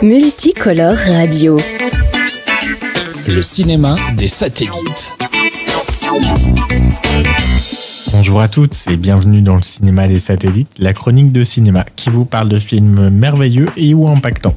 Multicolore Radio. Le cinéma des satellites. Bonjour à toutes et bienvenue dans le cinéma des satellites, la chronique de cinéma qui vous parle de films merveilleux et ou impactants.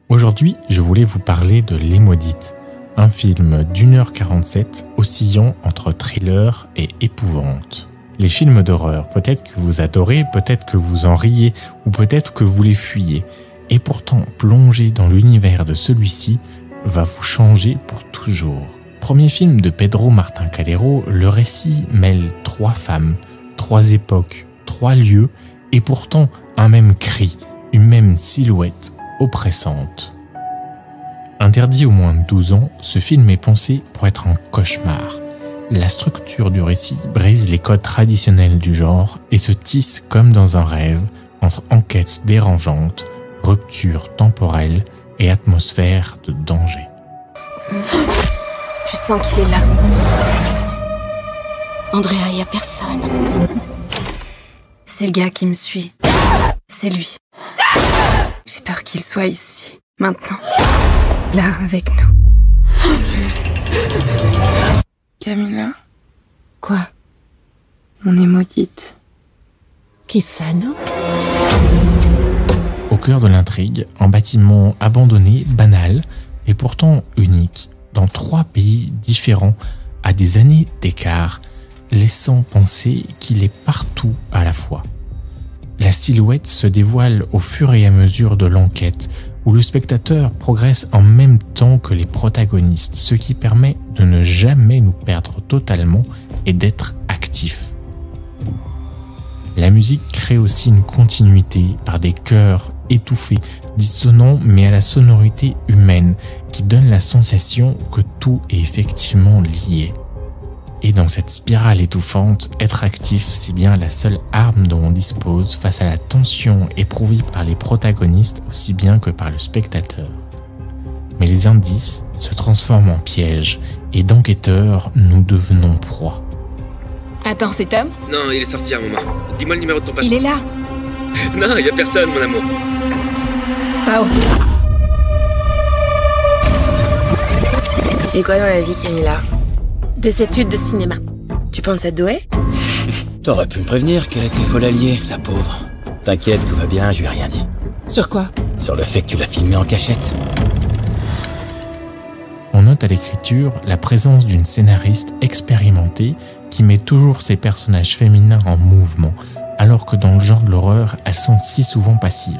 Aujourd'hui, je voulais vous parler de Les Maudites, un film d'1h47 oscillant entre thriller et épouvante. Les films d'horreur, peut-être que vous adorez, peut-être que vous en riez ou peut-être que vous les fuyez. Et pourtant, plonger dans l'univers de celui-ci va vous changer pour toujours. Premier film de Pedro Martin Calero, le récit mêle 3 femmes, 3 époques, 3 lieux et pourtant un même cri, une même silhouette oppressante. Interdit aux moins de 12 ans, ce film est pensé pour être un cauchemar. La structure du récit brise les codes traditionnels du genre et se tisse comme dans un rêve entre enquêtes dérangeantes, ruptures temporelles et atmosphère de danger. Je sens qu'il est là. Andrea, il n'y a personne. C'est le gars qui me suit. C'est lui. J'ai peur qu'il soit ici, maintenant. Là, avec nous. Camilla? Quoi? On est maudite. Qui ça, nous? Au cœur de l'intrigue, un bâtiment abandonné, banal, et pourtant unique, dans 3 pays différents, à des années d'écart, laissant penser qu'il est partout à la fois. La silhouette se dévoile au fur et à mesure de l'enquête, où le spectateur progresse en même temps que les protagonistes, ce qui permet de ne jamais nous perdre totalement et d'être actif. La musique crée aussi une continuité par des chœurs étouffés, dissonants mais à la sonorité humaine, qui donne la sensation que tout est effectivement lié. Et dans cette spirale étouffante, être actif, c'est bien la seule arme dont on dispose face à la tension éprouvée par les protagonistes aussi bien que par le spectateur. Mais les indices se transforment en pièges et d'enquêteurs, nous devenons proies. Attends, c'est Tom? Non, il est sorti un moment. Dis-moi le numéro de ton passeport. Il est là. Non, il y a personne, mon amour. Pao. Tu fais quoi dans la vie, Camilla? Des études de cinéma. Tu penses à Doé? T'aurais pu me prévenir qu'elle était folle alliée, la pauvre. T'inquiète, tout va bien, je lui ai rien dit. Sur quoi? Sur le fait que tu l'as filmé en cachette. On note à l'écriture la présence d'une scénariste expérimentée qui met toujours ses personnages féminins en mouvement, alors que dans le genre de l'horreur, elles sont si souvent passives.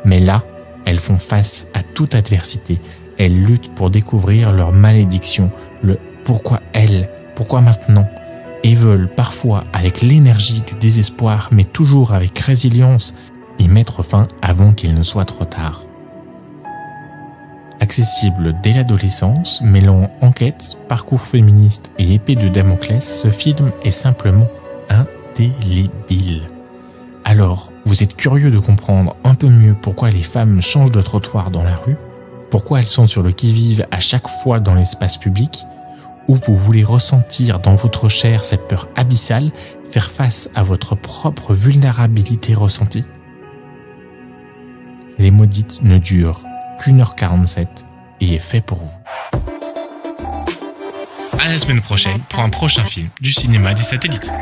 Mais là, elles font face à toute adversité. Elles luttent pour découvrir leur malédiction, le pourquoi elles, pourquoi maintenant, et veulent parfois, avec l'énergie du désespoir, mais toujours avec résilience, y mettre fin avant qu'il ne soit trop tard. Accessible dès l'adolescence, mêlant enquête, parcours féministe et épée de Damoclès, ce film est simplement indélébile. Alors, vous êtes curieux de comprendre un peu mieux pourquoi les femmes changent de trottoir dans la rue, pourquoi elles sont sur le qui-vive à chaque fois dans l'espace public, ou vous voulez ressentir dans votre chair cette peur abyssale, faire face à votre propre vulnérabilité ressentie. Les Maudites ne durent qu'1h47 et est fait pour vous. À la semaine prochaine pour un prochain film du cinéma des satellites.